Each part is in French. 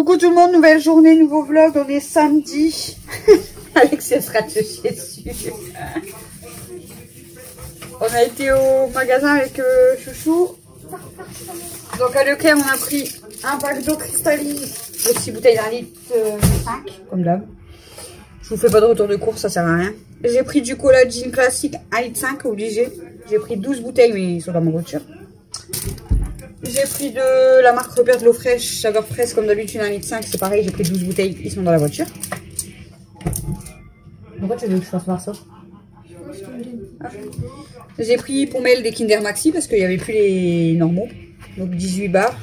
Coucou tout le monde, nouvelle journée, nouveau vlog, on est samedi. Alexia sera te chier dessus. On a été au magasin avec Chouchou. Donc à Leclerc, on a pris un pack d'eau cristalline, de 6 bouteilles d'un litre 5, comme d'hab. Je vous fais pas de retour de course, ça sert à rien. J'ai pris du collagine classique 1 litre 5, obligé. J'ai pris 12 bouteilles, mais ils sont dans ma voiture. J'ai pris de la marque Repère de l'eau fraîche, saveur fraise comme d'habitude 1 litre 5, c'est pareil, j'ai pris 12 bouteilles, ils sont dans la voiture. Pourquoi tu veux que je fasse voir ça? J'ai pris pour Mel des Kinder Maxi parce qu'il n'y avait plus les normaux, donc 18 bars.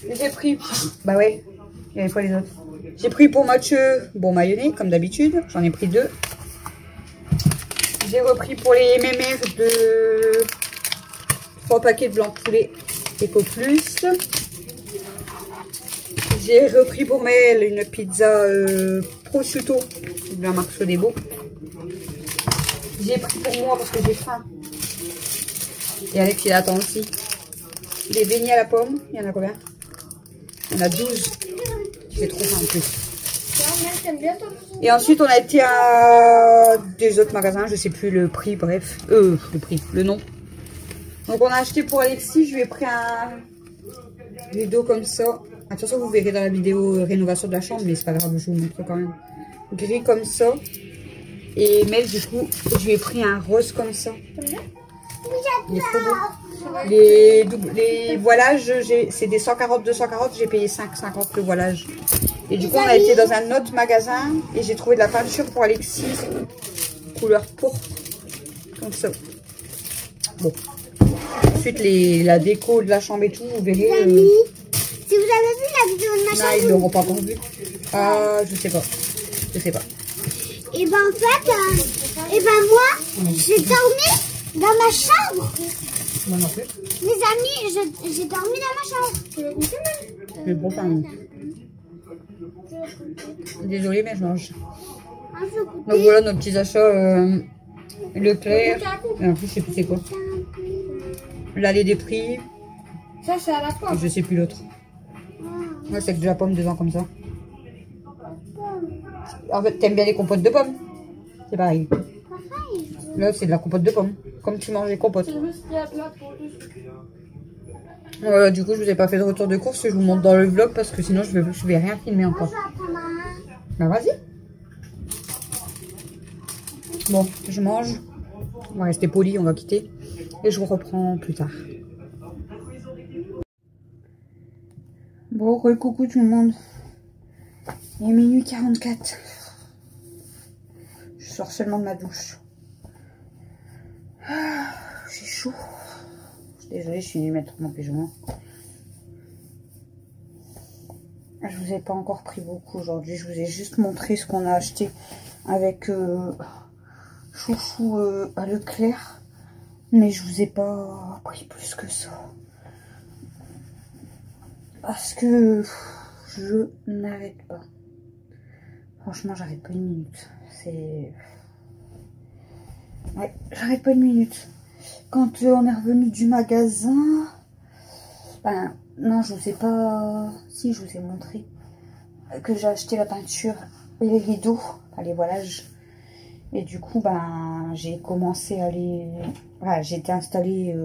J'ai pris, bah ouais, il n'y avait pas les autres. J'ai pris pour Mathieu, bon mayonnaise comme d'habitude, j'en ai pris 2. J'ai repris pour les mémères de 3 paquets de blanc de poulet Eco Plus. J'ai repris pour Mel une pizza prosciutto de la marque Sodebo. J'ai pris pour moi parce que j'ai faim. Et Alex il attend aussi. Des beignets à la pomme, il y en a combien? Il y en a 12. J'ai trop faim en plus. Et ensuite on a été à des autres magasins, je sais plus le prix, bref. Le nom. Donc on a acheté pour Alexis, je lui ai pris un rideau comme ça. De toute façon vous verrez dans la vidéo rénovation de la chambre, mais c'est pas grave, je vous montre quand même. Gris comme ça. Et Mel du coup, je lui ai pris un rose comme ça. Il est trop beau. Les voilages, c'est des 140, 240, j'ai payé 5,50 le voilage. Et du coup on a été dans un autre magasin et j'ai trouvé de la peinture pour Alexis, couleur pourpre, comme ça. Bon. Ensuite la déco de la chambre et tout, vous verrez. Si vous avez vu la vidéo de ma chambre. Non, ils l'auront pas encore vu. Ah, je sais pas. Je sais pas. Et ben en fait, moi, j'ai dormi dans ma chambre. Moi non plus. Mes amis, j'ai dormi dans ma chambre. C'est bon, pardon. Désolée, mais je mange. Donc voilà nos petits achats Leclerc. Et en plus, je sais plus c'est quoi. L'allée des prix. Ça, c'est à la pomme. Je sais plus l'autre. Moi, c'est que de la pomme devant comme ça. En fait, t'aimes bien les compotes de pommes? C'est pareil. Là, c'est de la compote de pommes. Comme tu manges les compotes. Voilà, du coup, je vous ai pas fait de retour de course. Je vous montre dans le vlog parce que sinon, je vais rien filmer encore. Bah, vas-y. Bon, je mange. On va rester poli, on va quitter. Et je vous reprends plus tard. Bon, coucou tout le monde. Il est minuit 44. Je sors seulement de ma douche. J'ai chaud. Je suis désolée, je suis venue mettre mon pyjama. Je vous ai pas encore pris beaucoup aujourd'hui. Je vous ai juste montré ce qu'on a acheté avec Chouchou à Leclerc. Mais je vous ai pas pris plus que ça. Parce que je n'arrête pas. Franchement, j'arrête pas une minute. C'est... Ouais, j'arrête pas une minute. Quand on est revenu du magasin... Ben, non, je vous ai pas... Si, je vous ai montré que j'ai acheté la peinture et les rideaux, enfin les voilages. Et du coup, ben, j'ai commencé à les... Voilà, j'ai été installer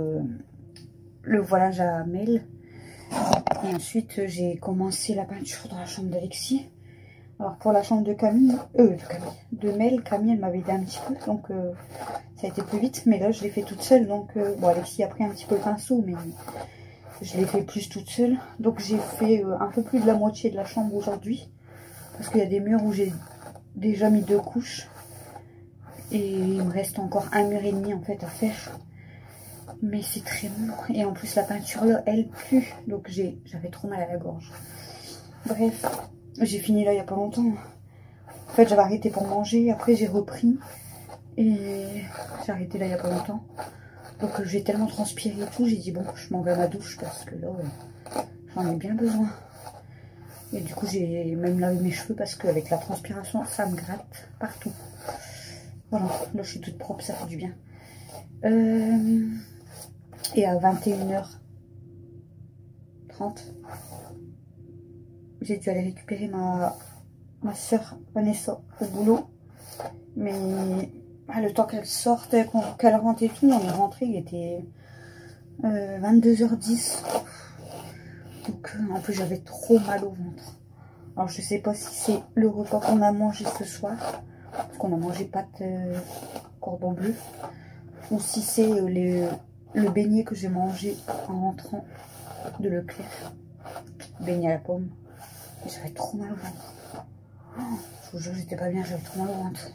le voilage à Mel. Et ensuite, j'ai commencé la peinture dans la chambre d'Alexis. Alors, pour la chambre de Camille, de Mel, Camille, elle m'avait aidé un petit peu. Donc, ça a été plus vite. Mais là, je l'ai fait toute seule. Donc, bon, Alexis a pris un petit peu le pinceau, mais je l'ai fait plus toute seule. Donc, j'ai fait un peu plus de la moitié de la chambre aujourd'hui. Parce qu'il y a des murs où j'ai déjà mis 2 couches. Et il me reste encore un mur et demi, en fait, à faire. Mais c'est très bon. Et en plus, la peinture, là, elle pue. Donc, j'avais trop mal à la gorge. Bref, j'ai fini là il n'y a pas longtemps. En fait, j'avais arrêté pour manger. Après, j'ai repris. Et j'ai arrêté là il n'y a pas longtemps. Donc, j'ai tellement transpiré et tout. J'ai dit, bon, je m'en vais à ma douche parce que là, j'en ai bien besoin. Et du coup, j'ai même lavé mes cheveux parce qu'avec la transpiration, ça me gratte partout. Voilà, là, je suis toute propre, ça fait du bien. Et à 21h30, j'ai dû aller récupérer ma soeur Vanessa au boulot. Mais le temps qu'elle sorte, qu'elle rentre et tout, on est rentré, il était 22h10. Donc en plus j'avais trop mal au ventre. Alors je sais pas si c'est le repas qu'on a mangé ce soir, parce qu'on a mangé pâte cordon bleu, ou si c'est le beignet que j'ai mangé en rentrant de Leclerc, beignet à la pomme. Et j'avais trop mal au ventre. Oh, je vous jure, j'étais pas bien, j'avais trop mal au ventre.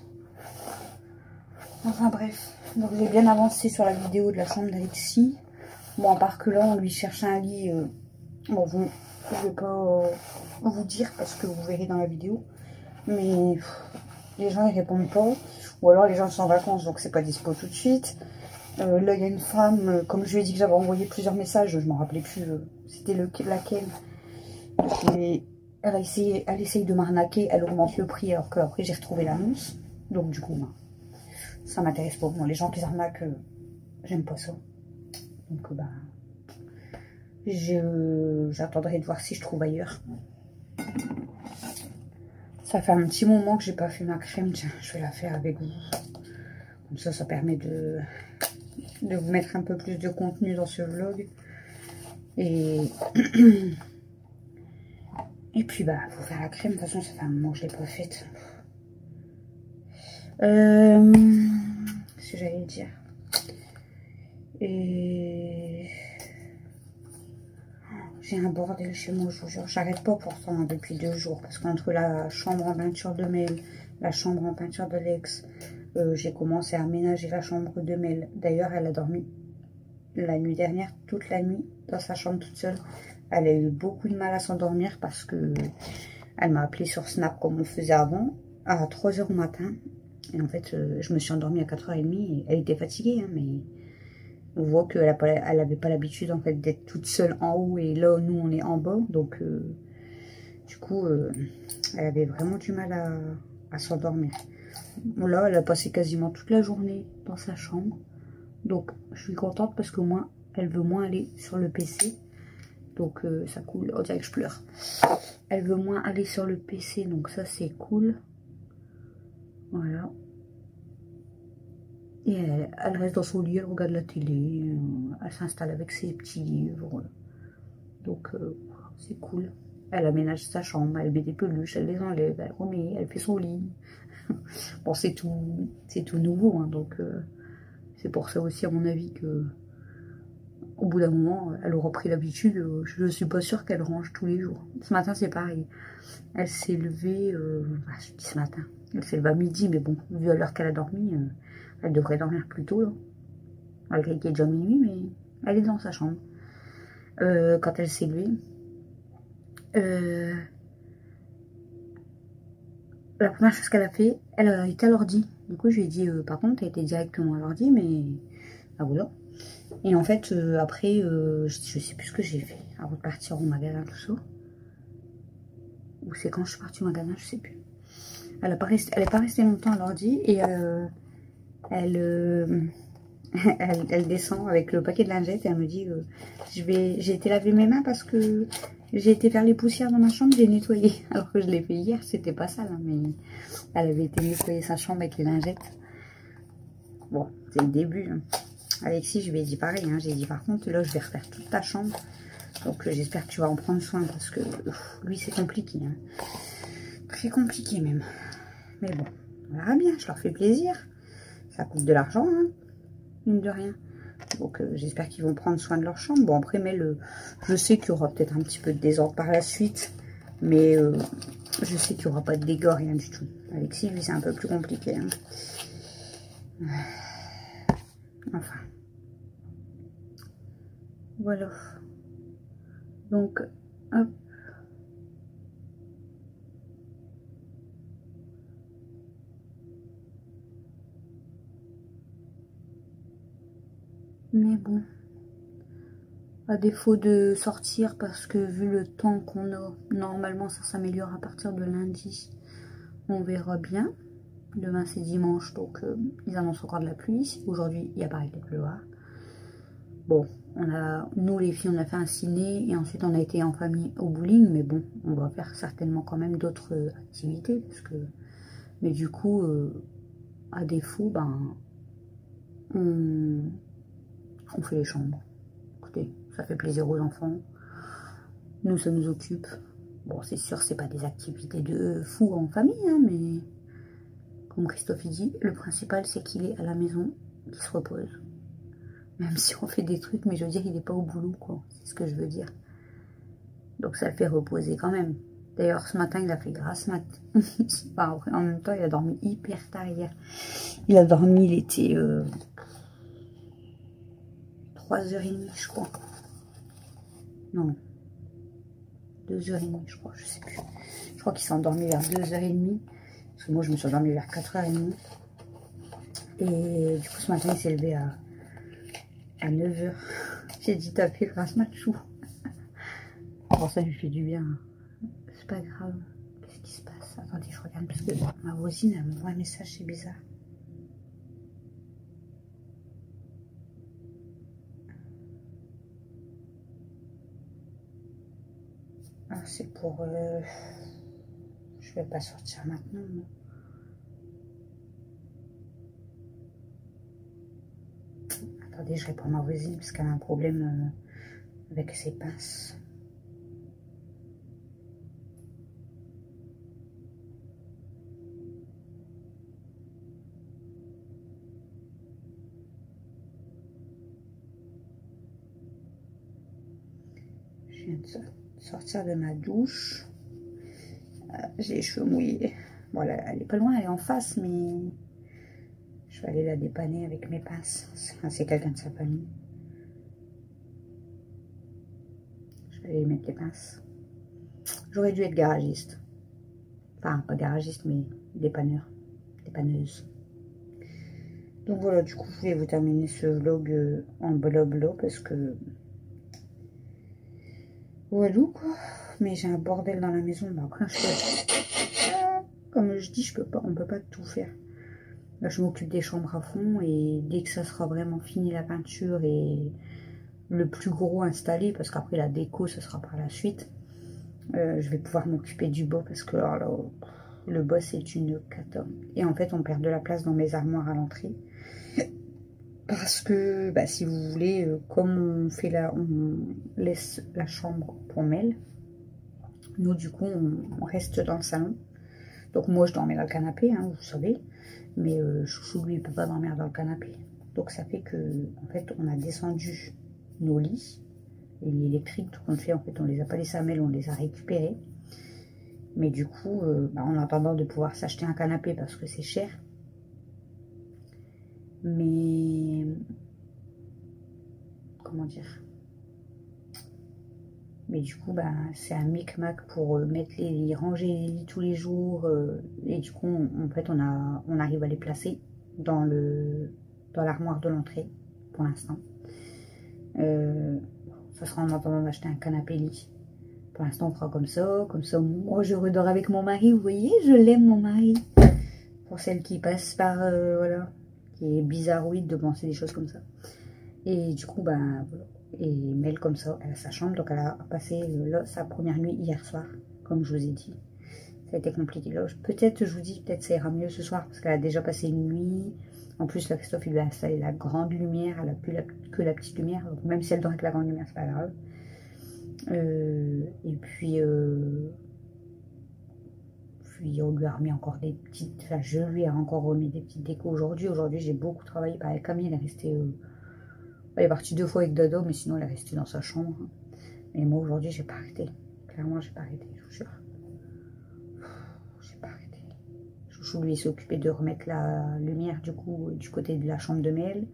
Enfin bref, donc j'ai bien avancé sur la vidéo de la chambre d'Alexis. Bon, à part que là, on lui cherche un lit. Bon, je vais pas vous dire parce que vous verrez dans la vidéo. Mais les gens ils répondent pas. Ou alors les gens sont en vacances, donc c'est pas dispo tout de suite. Là, il y a une femme, comme je lui ai dit que j'avais envoyé plusieurs messages, je m'en rappelais plus c'était laquelle. Et elle essaye de m'arnaquer, elle augmente le prix alors qu'après j'ai retrouvé l'annonce. Donc du coup, ça m'intéresse pas. Moi, les gens qui arnaquent, j'aime pas ça. Donc j'attendrai de voir si je trouve ailleurs. Ça fait un petit moment que j'ai pas fait ma crème. Tiens, je vais la faire avec vous. Comme ça permet de vous mettre un peu plus de contenu dans ce vlog. Et puis faut faire la crème. De toute façon, ça fait un moment que je l'ai pas faite. Ce que j'allais dire. Et j'ai un bordel chez moi, je vous jure. J'arrête pas pourtant depuis 2 jours. Parce qu'entre la chambre en peinture de Mel, la chambre en peinture d'Alex, j'ai commencé à aménager la chambre de Mel. D'ailleurs, elle a dormi la nuit dernière, toute la nuit, dans sa chambre toute seule. Elle a eu beaucoup de mal à s'endormir parce que elle m'a appelé sur Snap comme on faisait avant, à 3 h du matin. Et en fait, je me suis endormie à 4 h 30. Et elle était fatiguée, hein, mais on voit qu'elle n'avait pas l'habitude en fait d'être toute seule en haut. Et là, nous, on est en bas. Donc, du coup, elle avait vraiment du mal à s'endormir. Bon, là, elle a passé quasiment toute la journée dans sa chambre. Donc, je suis contente parce qu'au moins, elle veut moins aller sur le PC. Donc, ça cool. On dirait que je pleure. Elle veut moins aller sur le PC. Donc, ça, c'est cool. Voilà. Et elle reste dans son lit, elle regarde la télé. Elle s'installe avec ses petits livres. Donc, c'est cool. Elle aménage sa chambre. Elle met des peluches. Elle les enlève. Elle remet. Elle fait son lit. Bon, c'est tout nouveau. Hein, donc, c'est pour ça aussi, à mon avis, que au bout d'un moment, elle aura pris l'habitude. Je ne suis pas sûre qu'elle range tous les jours. Ce matin, c'est pareil. Elle s'est levée, je dis ce matin, elle s'est levée à midi, mais bon, vu à l'heure qu'elle a dormi, elle devrait dormir plus tôt, là. Malgré qu'il est déjà minuit, mais elle est dans sa chambre. Quand elle s'est levée, la première chose qu'elle a fait, elle a été à l'ordi. Du coup, je lui ai dit, par contre, elle était directement à l'ordi, mais voilà. Et en fait, après, je sais plus ce que j'ai fait avant de partir au magasin, tout ça. Ou c'est quand je suis partie au magasin, je sais plus. Elle est pas restée longtemps à l'ordi et elle descend avec le paquet de lingettes et elle me dit j'ai été laver mes mains parce que j'ai été faire les poussières dans ma chambre, j'ai nettoyé. Alors que je l'ai fait hier, c'était pas sale, hein, mais elle avait été nettoyer sa chambre avec les lingettes. Bon, c'est le début. Hein. Alexis, je lui ai dit pareil, hein, j'ai dit par contre là je vais refaire toute ta chambre. Donc j'espère que tu vas en prendre soin parce que lui c'est compliqué. Hein. Très compliqué même. Mais bon, on verra bien, je leur fais plaisir. Ça coûte de l'argent, hein, mine de rien. Donc j'espère qu'ils vont prendre soin de leur chambre. Bon après, mais je sais qu'il y aura peut-être un petit peu de désordre par la suite. Mais je sais qu'il n'y aura pas de dégâts, rien du tout. Alexis, lui, c'est un peu plus compliqué. Hein. Enfin. Voilà. Donc, hop. Mais bon, à défaut de sortir, parce que vu le temps qu'on a, normalement ça s'améliore à partir de lundi, on verra bien. Demain c'est dimanche, donc ils annoncent encore de la pluie. Aujourd'hui il apparaît de pleuvoir. Bon, nous les filles, on a fait un ciné et ensuite on a été en famille au bowling. Mais bon, on va faire certainement quand même d'autres activités. Mais du coup, à défaut, ben, on fait les chambres. Écoutez, ça fait plaisir aux enfants. Nous, ça nous occupe. Bon, c'est sûr, c'est pas des activités de fou en famille, hein, mais comme Christophe dit, le principal, c'est qu'il est à la maison, qu'il se repose. Même si on fait des trucs, mais je veux dire, il n'est pas au boulot, quoi. C'est ce que je veux dire. Donc, ça le fait reposer quand même. D'ailleurs, ce matin, il a fait grasse mat. Enfin, en même temps, il a dormi hyper tard hier. Il a dormi, il était 3h30, je crois. Non. 2h30, je crois, je sais plus. Je crois qu'il s'est endormi vers 2h30. Parce que moi, je me suis endormie vers 4h30. Et du coup, ce matin, il s'est levé à 9h. J'ai dit taper grâce mat chou. Bon, ça lui fait du bien. C'est pas grave. Qu'est-ce qui se passe? Attendez, je regarde parce que ma voisine, elle m'envoie un message, c'est bizarre. Ah, c'est pour... Je vais pas sortir maintenant, non. Attendez, je réponds à ma voisine parce qu'elle a un problème avec ses pinces. Je viens de sortir de ma douche. J'ai les cheveux mouillés. Voilà, elle est pas loin, elle est en face, mais je vais aller la dépanner avec mes pinces. C'est quelqu'un de sa famille. Je vais aller lui mettre les pinces. J'aurais dû être garagiste. Enfin, pas garagiste, mais dépanneur. Dépanneuse. Donc voilà, du coup, je voulais vous terminer ce vlog en blabla parce que... Voilà quoi. Mais j'ai un bordel dans la maison. Bah, après, comme je dis, on peut pas tout faire. Là, je m'occupe des chambres à fond et dès que ça sera vraiment fini la peinture et le plus gros installé, parce qu'après la déco, ce sera par la suite, je vais pouvoir m'occuper du bas parce que alors là, le bas c'est une cata. Et en fait, on perd de la place dans mes armoires à l'entrée. Parce que, bah, si vous voulez, comme on laisse la chambre pour Mel, nous du coup on reste dans le salon. Donc moi je dormais dans le canapé, hein, vous savez, mais Chouchou lui il peut pas dormir dans le canapé. Donc ça fait que en fait on a descendu nos lits, les lits électriques, tout qu'on fait en fait on les a pas laissés à Mel, on les a récupérés. Mais du coup, bah, en attendant de pouvoir s'acheter un canapé parce que c'est cher. Mais comment dire? Mais du coup, bah, c'est un micmac pour ranger les lits tous les jours. Et du coup, en fait, on arrive à les placer dans l'armoire de l'entrée, pour l'instant. Ça sera en attendant d'acheter un canapé lit. Pour l'instant, on fera comme ça. Comme ça, moi, je redors avec mon mari. Vous voyez, je l'aime, mon mari. Pour celle qui passe par, voilà, qui est bizarroïde de penser des choses comme ça. Et du coup, ben, voilà. Et Mel, comme ça, elle a sa chambre. Donc, elle a passé sa première nuit hier soir, comme je vous ai dit. Ça a été compliqué. Peut-être, je vous dis, peut-être ça ira mieux ce soir, parce qu'elle a déjà passé une nuit. En plus, là, Christophe, il lui a installé la grande lumière. Elle n'a plus que la petite lumière. Donc, même si elle dort avec la grande lumière, c'est pas grave. Et puis, on lui a remis encore des petites... Enfin, je lui ai encore remis des petites décos aujourd'hui. Aujourd'hui, j'ai beaucoup travaillé. Pareil, Camille, elle est restée... elle est partie 2 fois avec Dodo, mais sinon, elle est restée dans sa chambre. Et moi, aujourd'hui, j'ai pas arrêté. Clairement, j'ai pas arrêté, je vous jure. J'ai pas arrêté. Chouchou, lui, s'est occupé de remettre la lumière, du coup, du côté de la chambre de Mel.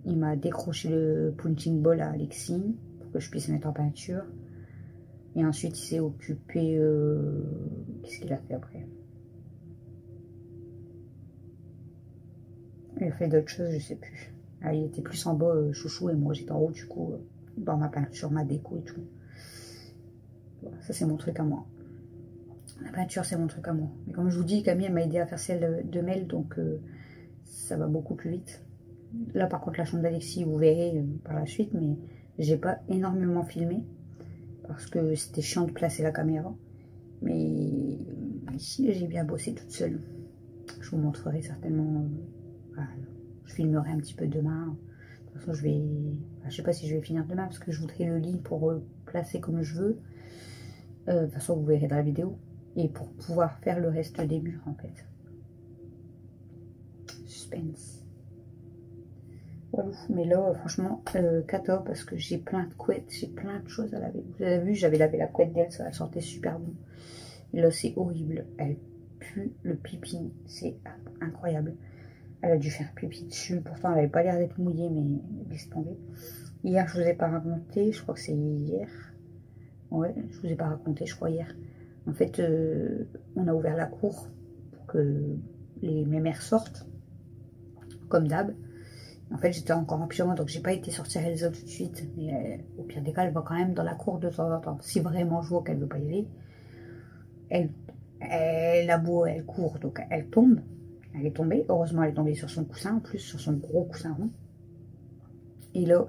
Il m'a décroché le punching ball à Alexis pour que je puisse mettre en peinture. Et ensuite, il s'est occupé... Qu'est-ce qu'il a fait après? Il a fait d'autres choses, je sais plus. Ah, il était plus en bas, Chouchou, et moi j'étais en haut, du coup, dans ma peinture, ma déco et tout. Voilà, ça, c'est mon truc à moi. La peinture, c'est mon truc à moi. Mais comme je vous dis, Camille, elle m'a aidé à faire celle de Mel, donc ça va beaucoup plus vite. Là, par contre, la chambre d'Alexis, vous verrez par la suite, mais j'ai pas énormément filmé parce que c'était chiant de placer la caméra. Mais ici, j'ai bien bossé toute seule. Je vous montrerai certainement. Voilà, je filmerai un petit peu demain. De toute façon, je vais. Enfin, je sais pas si je vais finir demain parce que je voudrais le lit pour placer comme je veux. De toute façon, vous verrez dans la vidéo. Et pour pouvoir faire le reste des murs, en fait. Suspense. Voilà. Mais là, franchement, cata parce que j'ai plein de couettes, j'ai plein de choses à laver. Vous avez vu, j'avais lavé la couette d'elle, ça sentait super bon. Et là, c'est horrible. Elle pue le pipi. C'est incroyable. Elle a dû faire pipi dessus. Pourtant, elle n'avait pas l'air d'être mouillée, mais laisse tomber. Hier, je vous ai pas raconté. Je crois que c'est hier. Ouais, je vous ai pas raconté, je crois, hier. En fait, on a ouvert la cour pour que mes mères sortent, comme d'hab. En fait, j'étais encore en pyjama, donc j'ai pas été sortir Elsa tout de suite. Mais au pire des cas, elle va quand même dans la cour de temps en temps. Si vraiment je vois qu'elle veut pas y aller, elle a beau, elle court, donc elle tombe. Elle est tombée. Heureusement, elle est tombée sur son coussin, en plus, sur son gros coussin rond. Et là,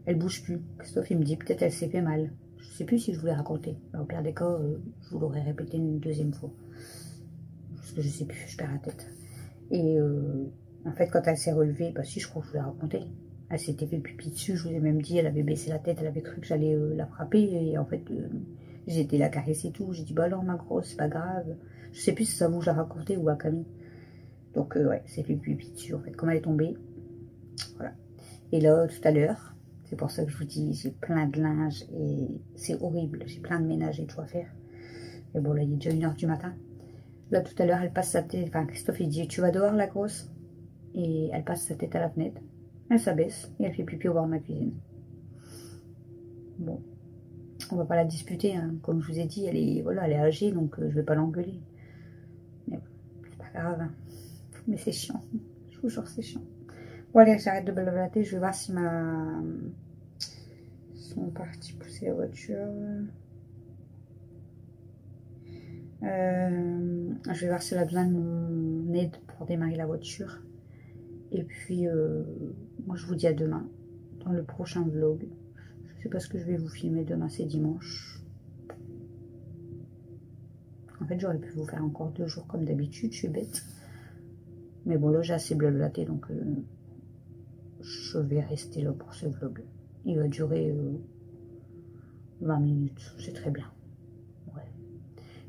elle bouge plus. Christophe, il me dit, peut-être elle s'est fait mal. Je sais plus si je vous l'ai raconté. Au pire des cas, je vous l'aurais répété une deuxième fois. Parce que je sais plus, je perds la tête. Et en fait, quand elle s'est relevée, bah si, je crois que je vous l'ai raconté. Elle s'était fait pipi dessus, je vous ai même dit, elle avait baissé la tête, elle avait cru que j'allais la frapper. Et en fait, j'ai été la caresser et tout. J'ai dit, bah alors ma grosse, c'est pas grave. Je sais plus si ça vous l'a raconté ou à Camille. Donc ouais, c'est fait pipi dessus en fait, comme elle est tombée. Voilà. Et là, tout à l'heure, c'est pour ça que je vous dis, j'ai plein de linge et c'est horrible. J'ai plein de ménage et tout à faire. Et bon, là, il est déjà 1h du matin. Là, tout à l'heure, elle passe sa tête, enfin, Christophe, il dit, tu vas dehors, la grosse? Et elle passe sa tête à la fenêtre. Elle s'abaisse et elle fait pipi au bord de ma cuisine. Bon, on va pas la disputer, hein. Comme je vous ai dit, elle est âgée, donc je vais pas l'engueuler. Mais bon, c'est pas grave, hein. Mais c'est chiant. Je vous jure, c'est chiant. Bon, allez, j'arrête de blablater. Je vais voir si sont partis pousser la voiture. Je vais voir si elle a besoin de mon aide pour démarrer la voiture. Et puis, moi, je vous dis à demain dans le prochain vlog. Je sais pas ce que je vais vous filmer demain, c'est dimanche. En fait, j'aurais pu vous faire encore 2 jours comme d'habitude, je suis bête. Mais bon, là, j'ai assez blablaté, donc je vais rester là pour ce vlog. Il va durer 20 minutes, c'est très bien. Ouais.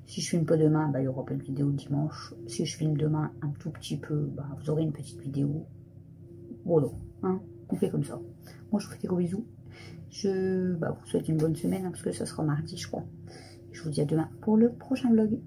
Si je filme pas demain, bah, il n'y aura pas de vidéo dimanche. Si je filme demain un tout petit peu, bah, vous aurez une petite vidéo. Voilà, hein, on fait comme ça. Moi, je vous fais des gros bisous. Je vous souhaite une bonne semaine, hein, parce que ça sera mardi, je crois. Je vous dis à demain pour le prochain vlog.